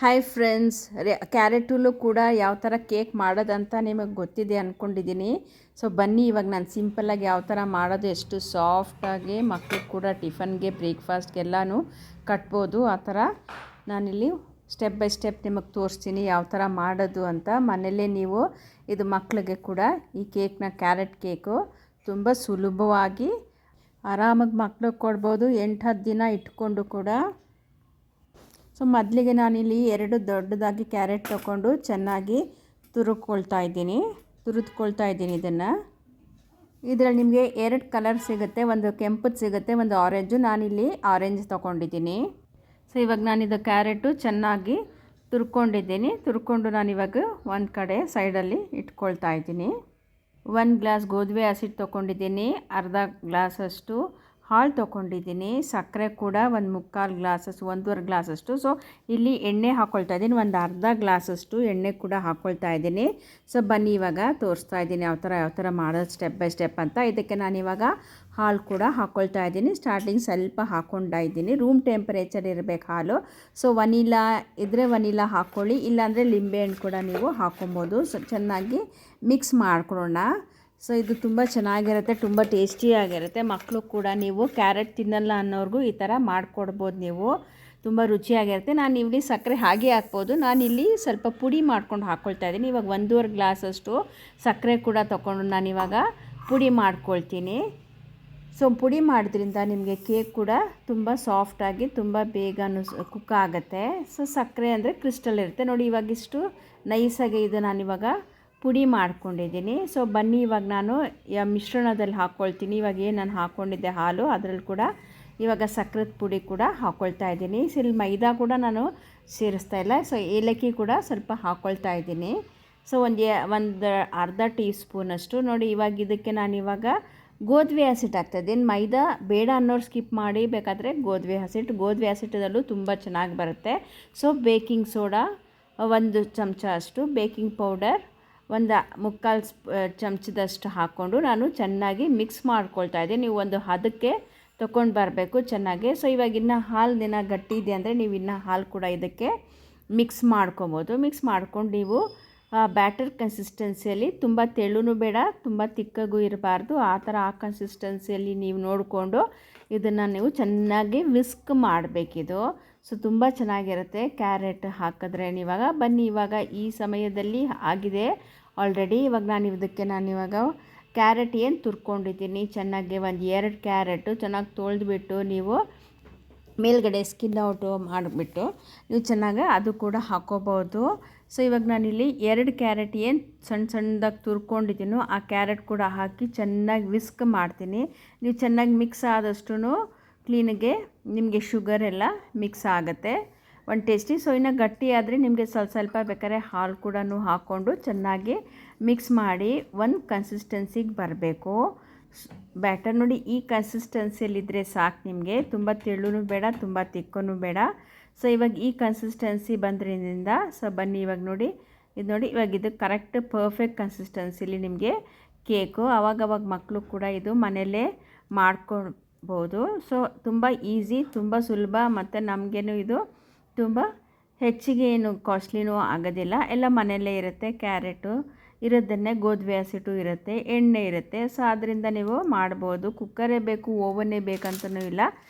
Hi friends, ಕ್ಯಾರೆಟಲ್ಲೂ ಕೂಡ ಯಾವ ಥರ ಕೇಕ್ ಮಾಡೋದಂತ ನಿಮಗೆ ಗೊತ್ತಿದೆ ಅಂದ್ಕೊಂಡಿದ್ದೀನಿ. ಸೊ ಬನ್ನಿ, ಇವಾಗ ನಾನು ಸಿಂಪಲ್ಲಾಗಿ ಯಾವ ಥರ ಮಾಡೋದು, ಎಷ್ಟು ಸಾಫ್ಟಾಗಿ ಮಕ್ಕಳಿಗೆ ಕೂಡ ಟಿಫನ್ಗೆ ಬ್ರೇಕ್ಫಾಸ್ಟ್ಗೆಲ್ಲನೂ ಕಟ್ಬೋದು. ಆ ಥರ ನಾನಿಲ್ಲಿ ಸ್ಟೆಪ್ ಬೈ ಸ್ಟೆಪ್ ನಿಮಗೆ ತೋರಿಸ್ತೀನಿ ಯಾವ ಥರ ಮಾಡೋದು ಅಂತ. ಮನೆಯಲ್ಲೇ ನೀವು ಇದು ಮಕ್ಕಳಿಗೆ ಕೂಡ ಈ ಕೇಕ್ನ, ಕ್ಯಾರೆಟ್ ಕೇಕು ತುಂಬ ಸುಲಭವಾಗಿ ಆರಾಮಾಗಿ ಮಕ್ಳಿಗೆ ಕೊಡ್ಬೋದು, 8-10 ದಿನ ಇಟ್ಕೊಂಡು ಕೂಡ. ಸೊ ಮೊದಲಿಗೆ ನಾನಿಲ್ಲಿ 2 ದೊಡ್ಡದಾಗಿ ಕ್ಯಾರೆಟ್ ತೊಗೊಂಡು ಚೆನ್ನಾಗಿ ತುರಿದ್ಕೊಳ್ತಾ ಇದ್ದೀನಿ. ಇದನ್ನು ಇದರಲ್ಲಿ ನಿಮಗೆ 2 ಕಲರ್ ಸಿಗುತ್ತೆ, ಒಂದು ಕೆಂಪುದು ಸಿಗುತ್ತೆ, ಒಂದು ಆರೆಂಜು. ನಾನಿಲ್ಲಿ ಆರೆಂಜ್ ತೊಗೊಂಡಿದ್ದೀನಿ. ಸೊ ಇವಾಗ ನಾನಿದು ಕ್ಯಾರೆಟು ಚೆನ್ನಾಗಿ ತುರ್ಕೊಂಡು ನಾನಿವಾಗ ಒಂದು ಕಡೆ ಸೈಡಲ್ಲಿ ಇಟ್ಕೊಳ್ತಾ ಇದ್ದೀನಿ. 1 ಗ್ಲಾಸ್ ಗೋಧಿ ಹಸಿಟ್ಟು ತೊಗೊಂಡಿದ್ದೀನಿ, ಅರ್ಧ ಗ್ಲಾಸಷ್ಟು ಹಾಲು ತೊಗೊಂಡಿದ್ದೀನಿ, ಸಕ್ಕರೆ ಕೂಡ 1/4 ಗ್ಲಾಸಷ್ಟು, 1.5 ಗ್ಲಾಸಷ್ಟು. ಸೊ ಇಲ್ಲಿ ಎಣ್ಣೆ ಹಾಕ್ಕೊಳ್ತಾ ಇದ್ದೀನಿ, ಒಂದು ಅರ್ಧ ಗ್ಲಾಸಷ್ಟು ಎಣ್ಣೆ ಕೂಡ ಹಾಕ್ಕೊಳ್ತಾ ಇದ್ದೀನಿ. ಸೊ ಬನ್ನಿ ಇವಾಗ ತೋರಿಸ್ತಾ ಇದ್ದೀನಿ ಯಾವ ಥರ ಮಾಡೋದು ಸ್ಟೆಪ್ ಬೈ ಸ್ಟೆಪ್ ಅಂತ. ಇದಕ್ಕೆ ನಾನಿವಾಗ ಹಾಲು ಕೂಡ ಹಾಕ್ಕೊಳ್ತಾ ಇದ್ದೀನಿ. ಸ್ಟಾರ್ಟಿಂಗ್ ಸ್ವಲ್ಪ ಹಾಕ್ಕೊಳ್ತಾ ಇದ್ದೀನಿ, ರೂಮ್ ಟೆಂಪರೇಚರ್ ಇರಬೇಕು ಹಾಲು. ಸೊ ವನಿಲಾ ಇದ್ದರೆ ವನಿಲಾ ಹಾಕ್ಕೊಳ್ಳಿ, ಇಲ್ಲಾಂದರೆ ಲಿಂಬೆಹಣ್ಣು ಕೂಡ ನೀವು ಹಾಕ್ಕೊಬೋದು. ಸೊ ಚೆನ್ನಾಗಿ ಮಿಕ್ಸ್ ಮಾಡ್ಕೊಳ್ಳೋಣ. ಸೊ ಇದು ತುಂಬ ಚೆನ್ನಾಗಿರುತ್ತೆ, ತುಂಬ ಟೇಸ್ಟಿಯಾಗಿರುತ್ತೆ. ಮಕ್ಕಳು ಕೂಡ ನೀವು ಕ್ಯಾರೆಟ್ ತಿನ್ನಲ್ಲ ಅನ್ನೋರ್ಗೂ ಈ ಥರ ಮಾಡಿಕೊಡ್ಬೋದು, ನೀವು ತುಂಬ ರುಚಿಯಾಗಿರುತ್ತೆ. ನಾನು ಇಲ್ಲಿ ಸಕ್ಕರೆ ಹಾಗೆ ಹಾಕ್ಬೋದು, ನಾನಿಲ್ಲಿ ಸ್ವಲ್ಪ ಪುಡಿ ಮಾಡ್ಕೊಂಡು ಹಾಕ್ಕೊಳ್ತಾ ಇದ್ದೀನಿ. ಇವಾಗ 1.5 ಗ್ಲಾಸಷ್ಟು ಸಕ್ಕರೆ ಕೂಡ ತೊಗೊಂಡು ನಾನಿವಾಗ ಪುಡಿ ಮಾಡ್ಕೊಳ್ತೀನಿ. ಸೊ ಪುಡಿ ಮಾಡೋದ್ರಿಂದ ನಿಮಗೆ ಕೇಕ್ ಕೂಡ ತುಂಬ ಸಾಫ್ಟಾಗಿ ತುಂಬ ಬೇಗನೂ ಕುಕ್ ಆಗುತ್ತೆ. ಸೊ ಸಕ್ಕರೆ ಅಂದರೆ ಕ್ರಿಸ್ಟಲ್ ಇರುತ್ತೆ ನೋಡಿ. ಇವಾಗಿಷ್ಟು ನೈಸಾಗಿ ಇದು ನಾನಿವಾಗ ಪುಡಿ ಮಾಡ್ಕೊಂಡಿದ್ದೀನಿ. ಸೊ ಬನ್ನಿ ಇವಾಗ ನಾನು ಮಿಶ್ರಣದಲ್ಲಿ ಹಾಕ್ಕೊಳ್ತೀನಿ. ಇವಾಗ ಏನು ನಾನು ಹಾಕ್ಕೊಂಡಿದ್ದೆ ಹಾಲು, ಅದರಲ್ಲಿ ಕೂಡ ಇವಾಗ ಸಕ್ಕರೆದ ಪುಡಿ ಕೂಡ ಹಾಕ್ಕೊಳ್ತಾ ಇದ್ದೀನಿ. ಸೊ ಇಲ್ಲಿ ಮೈದಾ ಕೂಡ ನಾನು ಸೇರಿಸ್ತಾ ಇಲ್ಲ. ಸೊ ಏಲಕ್ಕಿ ಕೂಡ ಸ್ವಲ್ಪ ಹಾಕ್ಕೊಳ್ತಾ ಇದ್ದೀನಿ. ಸೊ ಒಂದು ಅರ್ಧ ಟೀ ಸ್ಪೂನಷ್ಟು ನೋಡಿ. ಇವಾಗ ಇದಕ್ಕೆ ನಾನಿವಾಗ ಗೋಧಿ ಹಸಿಟ್ಟು ಹಾಕ್ತಾಯಿದ್ದೀನಿ. ಮೈದಾ ಬೇಡ ಅನ್ನೋರು ಸ್ಕಿಪ್ ಮಾಡಿ, ಬೇಕಾದರೆ ಗೋಧಿ ಹಸಿಟ್ಟದಲ್ಲೂ ತುಂಬ ಚೆನ್ನಾಗಿ ಬರುತ್ತೆ. ಸೊ ಬೇಕಿಂಗ್ ಸೋಡಾ 1 ಚಮಚ ಅಷ್ಟು, ಬೇಕಿಂಗ್ ಪೌಡರ್ 1/4 ಚಮಚದಷ್ಟು ಹಾಕ್ಕೊಂಡು ನಾನು ಚೆನ್ನಾಗಿ ಮಿಕ್ಸ್ ಮಾಡ್ಕೊಳ್ತಾ ಇದ್ದೀನಿ. ನೀವು ಒಂದು ಹದಕ್ಕೆ ತೊಗೊಂಡು ಬರಬೇಕು ಚೆನ್ನಾಗಿ. ಸೊ ಇವಾಗ ಇನ್ನೂ ಹಾಲು ದಿನ ಗಟ್ಟಿ ಇದೆ ಅಂದರೆ ನೀವು ಇನ್ನೂ ಹಾಲು ಕೂಡ ಇದಕ್ಕೆ ಮಿಕ್ಸ್ ಮಾಡ್ಕೊಬೋದು. ಮಿಕ್ಸ್ ಮಾಡ್ಕೊಂಡು ನೀವು ಬ್ಯಾಟರ್ ಕನ್ಸಿಸ್ಟೆನ್ಸಿಯಲ್ಲಿ ತುಂಬ ತೆಳ್ಳೂ ಬೇಡ, ತುಂಬ ತಿಕ್ಕಾಗೂ ಇರಬಾರ್ದು. ಆ ಥರ ಆ ಕನ್ಸಿಸ್ಟೆನ್ಸಿಯಲ್ಲಿ ನೀವು ನೋಡಿಕೊಂಡು ಇದನ್ನು ನೀವು ಚೆನ್ನಾಗಿ ವಿಸ್ಕ್ ಮಾಡಬೇಕಿದು. ಸೊ ತುಂಬ ಚೆನ್ನಾಗಿರುತ್ತೆ ಕ್ಯಾರೆಟ್ ಹಾಕಿದ್ರೆ. ಇವಾಗ ಬನ್ನಿ, ಇವಾಗ ಈ ಸಮಯದಲ್ಲಿ ಆಗಿದೆ ಆಲ್ರೆಡಿ. ಇವಾಗ ನಾನಿವಾಗ ಕ್ಯಾರೆಟ್ ಏನು ತುರ್ಕೊಂಡಿದ್ದೀನಿ ಚೆನ್ನಾಗಿ, ಒಂದು 2 ಕ್ಯಾರೆಟು ಚೆನ್ನಾಗಿ ತೊಳೆದ್ಬಿಟ್ಟು ನೀವು ಮೇಲ್ಗಡೆ ಸ್ಕಿನ್ ಔಟು ಮಾಡಿಬಿಟ್ಟು ನೀವು ಚೆನ್ನಾಗಿ ಅದು ಕೂಡ ಹಾಕ್ಕೋಬೋದು. ಸೊ ಇವಾಗ ನಾನಿಲ್ಲಿ 2 ಕ್ಯಾರೆಟ್ ಏನು ಸಣ್ಣದಾಗಿ ತುರ್ಕೊಂಡಿದ್ದೀನೋ ಆ ಕ್ಯಾರೆಟ್ ಕೂಡ ಹಾಕಿ ಚೆನ್ನಾಗಿ ವಿಸ್ಕ್ ಮಾಡ್ತೀನಿ. ನೀವು ಚೆನ್ನಾಗಿ ಮಿಕ್ಸ್ ಆದಷ್ಟು ಕ್ಲೀನಿಗೆ ನಿಮಗೆ ಶುಗರ್ ಎಲ್ಲ ಮಿಕ್ಸ್ ಆಗುತ್ತೆ, ಒಂದು ಟೇಸ್ಟಿ. ಸೊ ಇನ್ನು ಗಟ್ಟಿ ಆದರೆ ನಿಮಗೆ ಸ್ವಲ್ಪ ಬೇಕಾದ್ರೆ ಹಾಲು ಕೂಡ ಹಾಕ್ಕೊಂಡು ಚೆನ್ನಾಗಿ ಮಿಕ್ಸ್ ಮಾಡಿ ಒಂದು ಕನ್ಸಿಸ್ಟೆನ್ಸಿಗೆ ಬರಬೇಕು ಬ್ಯಾಟರ್. ನೋಡಿ ಈ ಕನ್ಸಿಸ್ಟೆನ್ಸಿಯಲ್ಲಿದ್ದರೆ ಸಾಕು ನಿಮಗೆ, ತುಂಬ ತೆಳ್ಳೂ ಬೇಡ, ತುಂಬ ತಿಕ್ಕೂ ಬೇಡ. ಸೊ ಇವಾಗ ಈ ಕನ್ಸಿಸ್ಟೆನ್ಸಿ ಬಂದ್ರಿಂದ ಸೊ ಬನ್ನಿ ಇವಾಗ ನೋಡಿ ಇವಾಗ ಇದು ಕರೆಕ್ಟ್ ಪರ್ಫೆಕ್ಟ್ ಕನ್ಸಿಸ್ಟೆನ್ಸಿಲಿ ನಿಮಗೆ ಕೇಕು. ಆವಾಗವಾಗ ಮಕ್ಕಳು ಕೂಡ ಇದು ಮನೆಯಲ್ಲೇ ಮಾಡ್ಕೊಳ್ಬೋದು. ಸೊ ತುಂಬ ಈಸಿ, ತುಂಬ ಸುಲಭ, ಮತ್ತು ನಮಗೇನು ಇದು ತುಂಬ ಹೆಚ್ಚಿಗೆ ಏನು ಕಾಸ್ಟ್ಲಿನೂ ಆಗೋದಿಲ್ಲ. ಎಲ್ಲ ಮನೆಯಲ್ಲೇ ಇರುತ್ತೆ, ಕ್ಯಾರೆಟು ಇರೋದನ್ನೇ, ಗೋಧಿ ಹಸಿಟ್ಟು ಇರುತ್ತೆ, ಎಣ್ಣೆ ಇರುತ್ತೆ. ಸೊ ಅದರಿಂದ ನೀವು ಮಾಡ್ಬೋದು. ಕುಕ್ಕರೇ ಬೇಕು, ಓವನ್ನೇ ಬೇಕಂತನೂ ಇಲ್ಲ.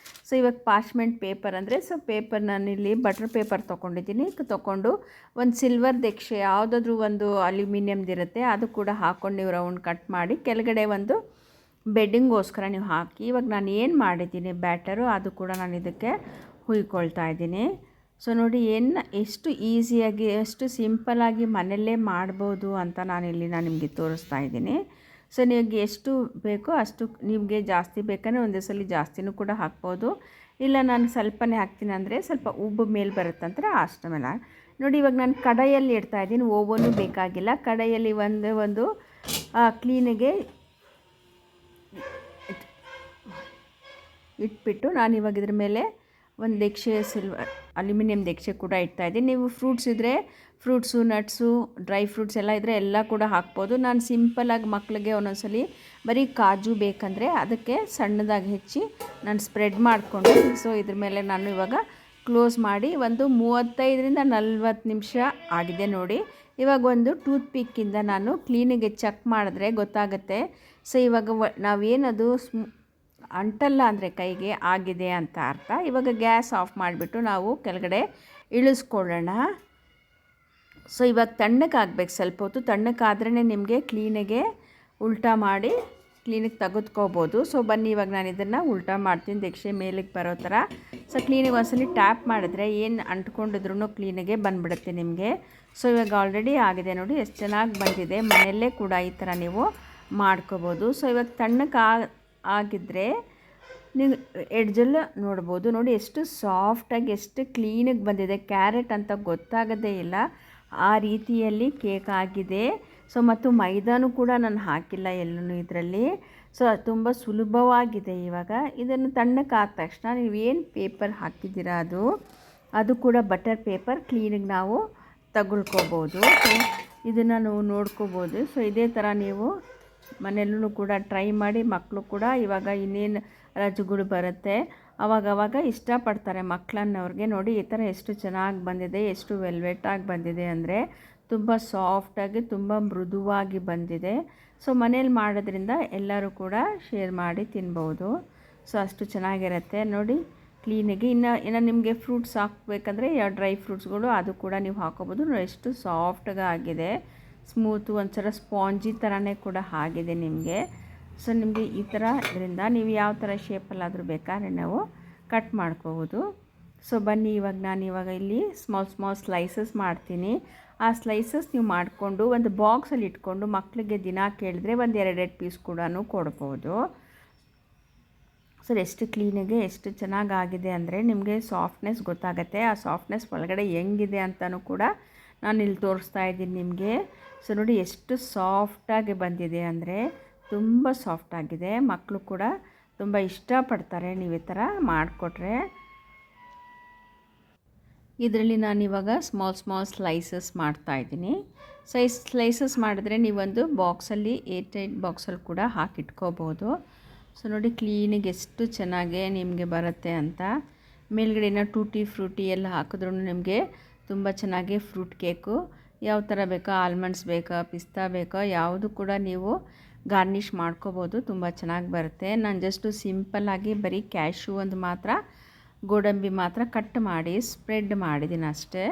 ಸೊ ಇವಾಗ ಪಾರ್ಚ್ಮೆಂಟ್ ಪೇಪರ್ ಅಂದರೆ, ಸೊ ಪೇಪರ್ ನಾನಿಲ್ಲಿ ಬಟರ್ ಪೇಪರ್ ತೊಗೊಂಡಿದ್ದೀನಿ. ತೊಗೊಂಡು ಒಂದು ಸಿಲ್ವರ್ ದೆಕ್ಷೆ ಯಾವುದಾದ್ರೂ ಒಂದು ಅಲ್ಯೂಮಿನಿಯಮ್ದಿರುತ್ತೆ ಅದು ಕೂಡ ಹಾಕ್ಕೊಂಡು ನೀವು ರೌಂಡ್ ಕಟ್ ಮಾಡಿ ಕೆಳಗಡೆ ಒಂದು ಬೆಡ್ಡಿಂಗೋಸ್ಕರ ನೀವು ಹಾಕಿ. ಇವಾಗ ನಾನು ಏನು ಮಾಡಿದ್ದೀನಿ ಬ್ಯಾಟರು ಅದು ಕೂಡ ನಾನು ಇದಕ್ಕೆ ಹುಯ್ಕೊಳ್ತಾ ಇದ್ದೀನಿ. ಸೊ ನೋಡಿ ಎಷ್ಟು ಈಸಿಯಾಗಿ, ಎಷ್ಟು ಸಿಂಪಲ್ಲಾಗಿ ಮನೆಯಲ್ಲೇ ಮಾಡ್ಬೋದು ಅಂತ ನಾನು ನಿಮಗೆ ತೋರಿಸ್ತಾ ಇದ್ದೀನಿ. ಸೊ ನಿಮಗೆ ಎಷ್ಟು ಬೇಕೋ ಅಷ್ಟು, ನಿಮಗೆ ಜಾಸ್ತಿ ಬೇಕಂದರೆ ಒಂದೇ ಸಲ ಜಾಸ್ತಿನೂ ಕೂಡ ಹಾಕ್ಬೋದು, ಇಲ್ಲ ನಾನು ಸ್ವಲ್ಪನೇ ಹಾಕ್ತೀನಿ ಅಂದರೆ ಸ್ವಲ್ಪ ಉಬ್ಬು ಮೇಲೆ ಬರುತ್ತಂದರೆ ಅಷ್ಟು ಮೇಲೆ ನೋಡಿ. ಇವಾಗ ನಾನು ಕಡಾಯಲ್ಲಿ ಇಡ್ತಾಯಿದ್ದೀನಿ, ಓವನು ಬೇಕಾಗಿಲ್ಲ. ಕಡಾಯಲ್ಲಿ ಒಂದು ಕ್ಲೀನಿಗೆ ಇಟ್ಬಿಟ್ಟು ನಾನಿವಾಗ ಇದ್ರ ಮೇಲೆ ಒಂದು ದೆಕ್ಷೆ ಸಿಲ್ವರ್ ಅಲ್ಯೂಮಿನಿಯಂ ದೆಕ್ಷೆ ಕೂಡ ಇಡ್ತಾಯಿದ್ದೀನಿ. ನೀವು ಫ್ರೂಟ್ಸ್ ಇದ್ದರೆ ಫ್ರೂಟ್ಸು, ನಟ್ಸು, ಡ್ರೈ ಫ್ರೂಟ್ಸ್ ಎಲ್ಲ ಇದ್ದರೆ ಎಲ್ಲ ಕೂಡ ಹಾಕ್ಬೋದು. ನಾನು ಸಿಂಪಲ್ಲಾಗಿ ಮಕ್ಕಳಿಗೆ ಒಂದೊಂದ್ಸಲಿ ಬರೀ ಕಾಜು ಬೇಕಂದರೆ ಅದಕ್ಕೆ ಸಣ್ಣದಾಗಿ ಹೆಚ್ಚಿ ನಾನು ಸ್ಪ್ರೆಡ್ ಮಾಡಿಕೊಂಡು, ಸೊ ಇದ್ರ ಮೇಲೆ ನಾನು ಇವಾಗ ಕ್ಲೋಸ್ ಮಾಡಿ ಒಂದು 35ರಿಂದ 40 ನಿಮಿಷ ಆಗಿದೆ ನೋಡಿ. ಇವಾಗ ಒಂದು ಟೂತ್ ಪಿಕ್ಕಿಂದ ನಾನು ಕ್ಲೀನಿಗೆ ಚೆಕ್ ಮಾಡಿದ್ರೆ ಗೊತ್ತಾಗುತ್ತೆ. ಸೊ ಇವಾಗ ನಾವೇನದು ಅಂಟಲ್ಲ ಅಂದರೆ ಕೈಗೆ ಆಗಿದೆ ಅಂತ ಅರ್ಥ. ಇವಾಗ ಗ್ಯಾಸ್ ಆಫ್ ಮಾಡಿಬಿಟ್ಟು ನಾವು ಕೆಳಗಡೆ ಇಳಿಸ್ಕೊಳ್ಳೋಣ. ಸೊ ಇವಾಗ ತಣ್ಣಕ್ಕಾಗಬೇಕು, ಸ್ವಲ್ಪ ಹೊತ್ತು ತಣ್ಣಕ್ಕಾದ್ರೇ ನಿಮಗೆ ಕ್ಲೀನಿಗೆ ಉಲ್ಟಾ ಮಾಡಿ ಕ್ಲೀನಿಗೆ ತೆಗೆದುಕೋಬೋದು. ಸೊ ಬನ್ನಿ ಇವಾಗ ನಾನು ಇದನ್ನು ಉಲ್ಟಾ ಮಾಡ್ತೀನಿ ದೀಕ್ಷೆ ಮೇಲಕ್ಕೆ ಬರೋ ಥರ. ಸೊ ಕ್ಲೀನಿಗೆ ಒಂದ್ಸಲಿ ಟ್ಯಾಪ್ ಮಾಡಿದ್ರೆ ಏನು ಅಂಟ್ಕೊಂಡಿದ್ರು ಕ್ಲೀನಿಗೆ ಬಂದುಬಿಡುತ್ತೆ ನಿಮಗೆ. ಸೊ ಇವಾಗ ಆಲ್ರೆಡಿ ಆಗಿದೆ ನೋಡಿ, ಎಷ್ಟು ಚೆನ್ನಾಗಿ ಬಂದಿದೆ. ಮನೆಯಲ್ಲೇ ಕೂಡ ಈ ಥರ ನೀವು ಮಾಡ್ಕೋಬೋದು. ಸೊ ಇವಾಗ ತಣ್ಣಕ್ಕೆ ಆಗಿದ್ದರೆ ನೀವು ಎಡ್ಜೆಲ್ಲ ನೋಡ್ಬೋದು ನೋಡಿ, ಎಷ್ಟು ಸಾಫ್ಟಾಗಿ ಎಷ್ಟು ಕ್ಲೀನಾಗಿ ಬಂದಿದೆ. ಕ್ಯಾರೆಟ್ ಅಂತ ಗೊತ್ತಾಗೋದೇ ಇಲ್ಲ, ಆ ರೀತಿಯಲ್ಲಿ ಕೇಕ್ ಆಗಿದೆ. ಸೊ ಮತ್ತು ಮೈದಾನೂ ಕೂಡ ನಾನು ಹಾಕಿಲ್ಲ ಎಲ್ಲೂ ಇದರಲ್ಲಿ. ಸೊ ತುಂಬ ಸುಲಭವಾಗಿದೆ. ಇವಾಗ ಇದನ್ನು ತಣ್ಣಕ್ಕೆ ಆದ ತಕ್ಷಣ ನೀವೇನು ಪೇಪರ್ ಹಾಕಿದ್ದೀರಾ ಅದು ಕೂಡ ಬಟರ್ ಪೇಪರ್ ಕ್ಲೀನಿಗೆ ನಾವು ತಗೊಳ್ಕೋಬೋದು. ಸೊ ಇದನ್ನು ನಾವು ನೋಡ್ಕೋಬೋದು. ಸೊ ಇದೇ ಥರ ನೀವು ಮನೆಯಲ್ಲೂ ಕೂಡ ಟ್ರೈ ಮಾಡಿ. ಮಕ್ಕಳು ಕೂಡ ಇವಾಗ ಇನ್ನೇನು ರಜೆಗಳು ಬರುತ್ತೆ ಅವಾಗವಾಗ ಇಷ್ಟಪಡ್ತಾರೆ ಮಕ್ಕಳನ್ನವ್ರಿಗೆ. ನೋಡಿ ಈ ಥರ ಎಷ್ಟು ಚೆನ್ನಾಗಿ ಬಂದಿದೆ, ಎಷ್ಟು ವೆಲ್ವೆಟಾಗಿ ಬಂದಿದೆ ಅಂದರೆ ತುಂಬ ಸಾಫ್ಟಾಗಿ ತುಂಬ ಮೃದುವಾಗಿ ಬಂದಿದೆ. ಸೊ ಮನೇಲಿ ಮಾಡೋದ್ರಿಂದ ಎಲ್ಲರೂ ಕೂಡ ಶೇರ್ ಮಾಡಿ ತಿನ್ಬೋದು. ಸೊ ಅಷ್ಟು ಚೆನ್ನಾಗಿರುತ್ತೆ ನೋಡಿ ಕ್ಲೀನಿಗೆ. ಇನ್ನು ನಿಮಗೆ ಫ್ರೂಟ್ಸ್ ಹಾಕಬೇಕಂದ್ರೆ ಯಾವ ಡ್ರೈ ಫ್ರೂಟ್ಸ್ಗಳು ಅದು ಕೂಡ ನೀವು ಹಾಕೋಬೋದು. ಎಷ್ಟು ಸಾಫ್ಟಾಗಿ ಆಗಿದೆ, ಸ್ಮೂತು, ಒಂಥರ ಸ್ಪಾಂಜಿ ಥರನೇ ಕೂಡ ಆಗಿದೆ ನಿಮಗೆ. ಸೊ ನಿಮಗೆ ಈ ಥರ ಇದರಿಂದ ನೀವು ಯಾವ ಥರ ಶೇಪಲ್ಲಾದರೂ ಬೇಕಾದ್ರೆ ನಾವು ಕಟ್ ಮಾಡ್ಕೋಬೋದು. ಸೊ ಬನ್ನಿ ಇವಾಗ ಇಲ್ಲಿ ಸ್ಮಾಲ್ ಸ್ಲೈಸಸ್ ಮಾಡ್ತೀನಿ. ಆ ಸ್ಲೈಸಸ್ ನೀವು ಮಾಡಿಕೊಂಡು ಒಂದು ಬಾಕ್ಸಲ್ಲಿ ಇಟ್ಕೊಂಡು ಮಕ್ಕಳಿಗೆ ದಿನ ಕೇಳಿದ್ರೆ ಒಂದು 2 ಪೀಸ್ ಕೂಡ ಕೊಡ್ಬೋದು. ಸೊ ಎಷ್ಟು ಕ್ಲೀನಿಗೆ ಎಷ್ಟು ಚೆನ್ನಾಗಾಗಿದೆ ಅಂದರೆ ನಿಮಗೆ ಸಾಫ್ಟ್ನೆಸ್ ಗೊತ್ತಾಗುತ್ತೆ. ಆ ಸಾಫ್ಟ್ನೆಸ್ ಒಳಗಡೆ ಹೆಂಗಿದೆ ಅಂತಲೂ ಕೂಡ ನಾನು ಇಲ್ಲಿ ತೋರಿಸ್ತಾ ಇದ್ದೀನಿ ನಿಮಗೆ. ಸೊ ನೋಡಿ ಎಷ್ಟು ಸಾಫ್ಟಾಗಿ ಬಂದಿದೆ ಅಂದರೆ ತುಂಬ ಸಾಫ್ಟಾಗಿದೆ. ಮಕ್ಕಳು ಕೂಡ ತುಂಬ ಇಷ್ಟಪಡ್ತಾರೆ ನೀವು ಈ ಥರ ಮಾಡಿಕೊಟ್ರೆ. ಇದರಲ್ಲಿ ನಾನಿವಾಗ ಸ್ಮಾಲ್ ಸ್ಲೈಸಸ್ ಮಾಡ್ತಾಯಿದ್ದೀನಿ. ಸೊ ಈ ಸ್ಲೈಸಸ್ ಮಾಡಿದ್ರೆ ನೀವೊಂದು ಬಾಕ್ಸಲ್ಲಿ ಏರ್ಟೈಟ್ ಬಾಕ್ಸಲ್ಲಿ ಕೂಡ ಹಾಕಿಟ್ಕೋಬೋದು. ಸೊ ನೋಡಿ ಕ್ಲೀನಿಗೆ ಎಷ್ಟು ಚೆನ್ನಾಗಿ ನಿಮಗೆ ಬರುತ್ತೆ ಅಂತ. ಮೇಲ್ಗಡೆನ ಟೂಟಿ ಫ್ರೂಟಿ ಎಲ್ಲ ಹಾಕಿದ್ರೂ ನಿಮಗೆ ತುಂಬ ಚೆನ್ನಾಗಿ ಫ್ರೂಟ್ ಕೇಕು ಯಾವ ಥರ ಬೇಕೋ, ಆಲ್ಮಂಡ್ಸ್ ಬೇಕಾ, ಪಿಸ್ತಾ ಬೇಕಾ, ಯಾವುದು ಕೂಡ ನೀವು ಗಾರ್ನಿಷ್ ಮಾಡ್ಕೋಬೋದು. ತುಂಬ ಚೆನ್ನಾಗಿ ಬರುತ್ತೆ. ನಾನು ಜಸ್ಟು ಸಿಂಪಲ್ಲಾಗಿ ಬರೀ ಕ್ಯಾಶ್ಯೂ ಒಂದು ಮಾತ್ರ, ಗೋಡಂಬಿ ಮಾತ್ರ ಕಟ್ ಮಾಡಿ ಸ್ಪ್ರೆಡ್ ಮಾಡಿದ್ದೀನಿ ಅಷ್ಟೇ.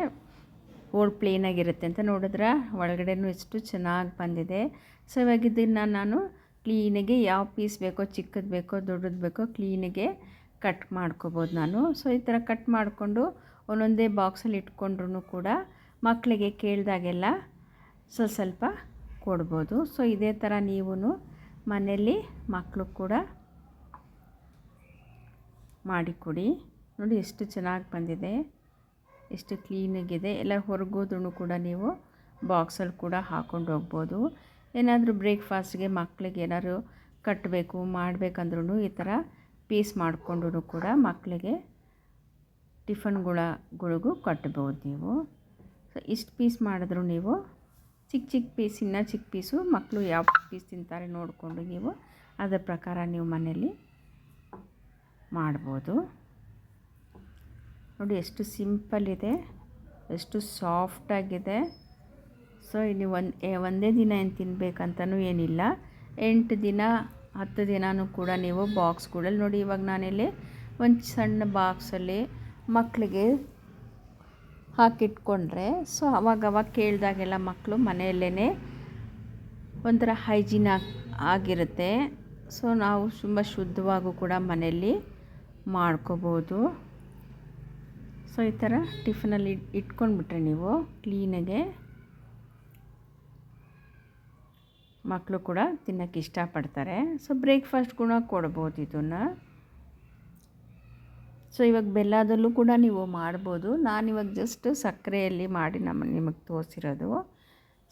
ಪ್ಲೇನಾಗಿರುತ್ತೆ ಅಂತ ನೋಡಿದ್ರೆ ಒಳಗಡೆನೂ ಎಷ್ಟು ಚೆನ್ನಾಗಿ ಬಂದಿದೆ. ಸೊ ಇವಾಗ ಇದನ್ನು ನಾನು ಕ್ಲೀನಿಗೆ ಯಾವ ಪೀಸ್ ಬೇಕೋ, ಚಿಕ್ಕದು ಬೇಕೋ ದೊಡ್ಡದು ಬೇಕೋ ಕ್ಲೀನಿಗೆ ಕಟ್ ಮಾಡ್ಕೋಬೋದು ನಾನು. ಸೊ ಈ ಥರ ಕಟ್ ಮಾಡಿಕೊಂಡು ಒಂದೊಂದೇ ಬಾಕ್ಸಲ್ಲಿ ಇಟ್ಕೊಂಡ್ರೂ ಕೂಡ ಮಕ್ಕಳಿಗೆ ಕೇಳಿದಾಗೆಲ್ಲ ಸ್ವಲ್ಪ ಕೊಡ್ಬೋದು. ಸೊ ಇದೇ ಥರ ನೀವು ಮನೆಯಲ್ಲಿ ಮಕ್ಕಳು ಕೂಡ ಮಾಡಿಕೊಡಿ. ನೋಡಿ ಎಷ್ಟು ಚೆನ್ನಾಗಿ ಬಂದಿದೆ, ಎಷ್ಟು ಕ್ಲೀನಾಗಿದೆ. ಎಲ್ಲ ಹೊರಗೋದ್ರೂ ಕೂಡ ನೀವು ಬಾಕ್ಸಲ್ಲಿ ಕೂಡ ಹಾಕ್ಕೊಂಡು ಹೋಗ್ಬೋದು. ಏನಾದರೂ ಬ್ರೇಕ್ಫಾಸ್ಟ್ಗೆ ಮಕ್ಕಳಿಗೆ ಏನಾದ್ರು ಕಟ್ಟಬೇಕು ಮಾಡಬೇಕಂದ್ರೂ ಈ ಥರ ಪೀಸ್ ಮಾಡಿಕೊಂಡು ಕೂಡ ಮಕ್ಕಳಿಗೆ ಟಿಫನ್ಗಳಿಗೂ ಕಟ್ಬೋದು ನೀವು. ಸೊ ಇಷ್ಟು ಪೀಸ್ ಮಾಡಿದ್ರು ನೀವು ಚಿಕ್ಕ ಪೀಸ್, ಇನ್ನೂ ಚಿಕ್ಕ ಪೀಸು ಮಕ್ಕಳು ಯಾವ ಪೀಸ್ ತಿಂತಾರೆ ನೋಡಿಕೊಂಡು ನೀವು ಅದರ ಪ್ರಕಾರ ನೀವು ಮನೇಲಿ ಮಾಡ್ಬೋದು. ನೋಡಿ ಎಷ್ಟು ಸಿಂಪಲ್ ಇದೆ, ಎಷ್ಟು ಸಾಫ್ಟಾಗಿದೆ. ಸೊ ನೀವು ಒಂದೇ ದಿನ ಏನು ತಿನ್ನಬೇಕಂತನೂ ಏನಿಲ್ಲ, 8 ದಿನ 10 ದಿನವೂ ಕೂಡ ನೀವು ಬಾಕ್ಸ್ಗಳಲ್ಲಿ ನೋಡಿ. ಇವಾಗ ನಾನಿಲ್ಲಿ ಒಂದು ಸಣ್ಣ ಬಾಕ್ಸಲ್ಲಿ ಮಕ್ಕಳಿಗೆ ಹಾಕಿಟ್ಕೊಂಡ್ರೆ ಸೊ ಅವಾಗವಾಗ ಕೇಳಿದಾಗೆಲ್ಲ ಮಕ್ಕಳು ಮನೆಯಲ್ಲೇ ಒಂಥರ ಹೈಜೀನ್ ಆಗಿರುತ್ತೆ. ಸೊ ನಾವು ತುಂಬ ಶುದ್ಧವಾಗೂ ಕೂಡ ಮನೆಯಲ್ಲಿ ಮಾಡ್ಕೋಬೋದು. ಸೊ ಈ ಥರ ಟಿಫನಲ್ಲಿ ಇಟ್ಕೊಂಡ್ಬಿಟ್ರೆ ನೀವು ಕ್ಲೀನಾಗೆ ಮಕ್ಕಳು ಕೂಡ ತಿನ್ನೋಕ್ಕೆ ಇಷ್ಟಪಡ್ತಾರೆ. ಸೊ ಬ್ರೇಕ್ಫಾಸ್ಟ್ ಕೂಡ ಕೊಡ್ಬೋದು ಇದನ್ನು. ಸೊ ಇವಾಗ ಬೆಲ್ಲದಲ್ಲೂ ಕೂಡ ನೀವು ಮಾಡ್ಬೋದು. ನಾನಿವಾಗ ಜಸ್ಟ್ ಸಕ್ಕರೆಯಲ್ಲಿ ಮಾಡಿ ನಿಮಗೆ ತೋರಿಸಿರೋದು.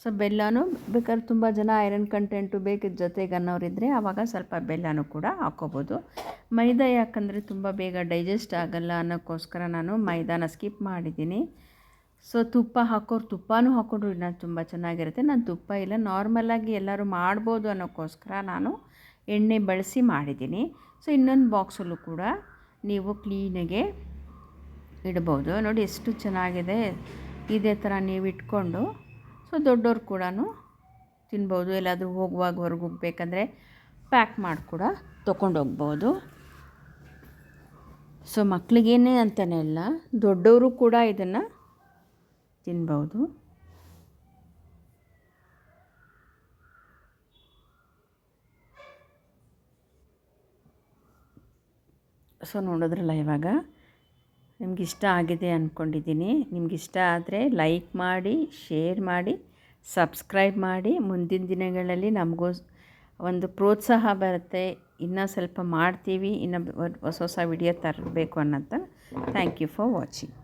ಸೊ ಬೆಲ್ಲನೂ ಬೇಕಾದ್ರೆ ತುಂಬ ಜನ ಐರನ್ ಕಂಟೆಂಟು ಬೇಕಿದ್ದ ಜೊತೆಗೆ ಅನ್ನೋರಿದ್ದರೆ ಆವಾಗ ಸ್ವಲ್ಪ ಬೆಲ್ಲನೂ ಕೂಡ ಹಾಕ್ಕೋಬೋದು. ಮೈದಾ ಯಾಕಂದರೆ ತುಂಬ ಬೇಗ ಡೈಜೆಸ್ಟ್ ಆಗೋಲ್ಲ ಅನ್ನೋಕ್ಕೋಸ್ಕರ ನಾನು ಮೈದಾನ ಸ್ಕಿಪ್ ಮಾಡಿದ್ದೀನಿ. ಸೊ ತುಪ್ಪ ಹಾಕೋರು ತುಪ್ಪನೂ ಹಾಕ್ಕೊಂಡ್ರು ಇನ್ನೂ ತುಂಬ ಚೆನ್ನಾಗಿರುತ್ತೆ. ನಾನು ತುಪ್ಪ ಇಲ್ಲ, ನಾರ್ಮಲಾಗಿ ಎಲ್ಲರೂ ಮಾಡ್ಬೋದು ಅನ್ನೋಕ್ಕೋಸ್ಕರ ನಾನು ಎಣ್ಣೆ ಬಳಸಿ ಮಾಡಿದ್ದೀನಿ. ಸೊ ಇನ್ನೊಂದು ಬಾಕ್ಸಲ್ಲೂ ಕೂಡ ನೀವು ಕ್ಲೀನಾಗೆ ಇಡ್ಬೋದು. ನೋಡಿ ಎಷ್ಟು ಚೆನ್ನಾಗಿದೆ. ಇದೇ ಥರ ನೀವು ಇಟ್ಕೊಂಡು ಸೊ ದೊಡ್ಡವ್ರು ಕೂಡ ತಿನ್ಬೋದು. ಎಲ್ಲಾದರೂ ಹೋಗುವಾಗ ಹೊರಗೆ ಹೋಗ್ಬೇಕಂದ್ರೆ ಪ್ಯಾಕ್ ಮಾಡಿ ಕೂಡ ತೊಗೊಂಡೋಗ್ಬೋದು. ಸೊ ಮಕ್ಕಳಿಗೇನೆ ಅಂತಲೇ ಇಲ್ಲ, ದೊಡ್ಡವರು ಕೂಡ ಇದನ್ನು ತಿನ್ಬೋದು. ಸೊ ನೋಡಿದ್ರಲ್ಲ, ಇವಾಗ ನಿಮಗಿಷ್ಟ ಆಗಿದೆ ಅಂದ್ಕೊಂಡಿದ್ದೀನಿ. ನಿಮಗಿಷ್ಟ ಆದರೆ ಲೈಕ್ ಮಾಡಿ, ಶೇರ್ ಮಾಡಿ, ಸಬ್ಸ್ಕ್ರೈಬ್ ಮಾಡಿ. ಮುಂದಿನ ದಿನಗಳಲ್ಲಿ ನಮಗೂ ಒಂದು ಪ್ರೋತ್ಸಾಹ ಬರುತ್ತೆ, ಇನ್ನೂ ಸ್ವಲ್ಪ ಮಾಡ್ತೀವಿ, ಇನ್ನು ಹೊಸ ಹೊಸ ವಿಡಿಯೋ ತರಬೇಕು ಅನ್ನೋಂಥ. Thank you for watching.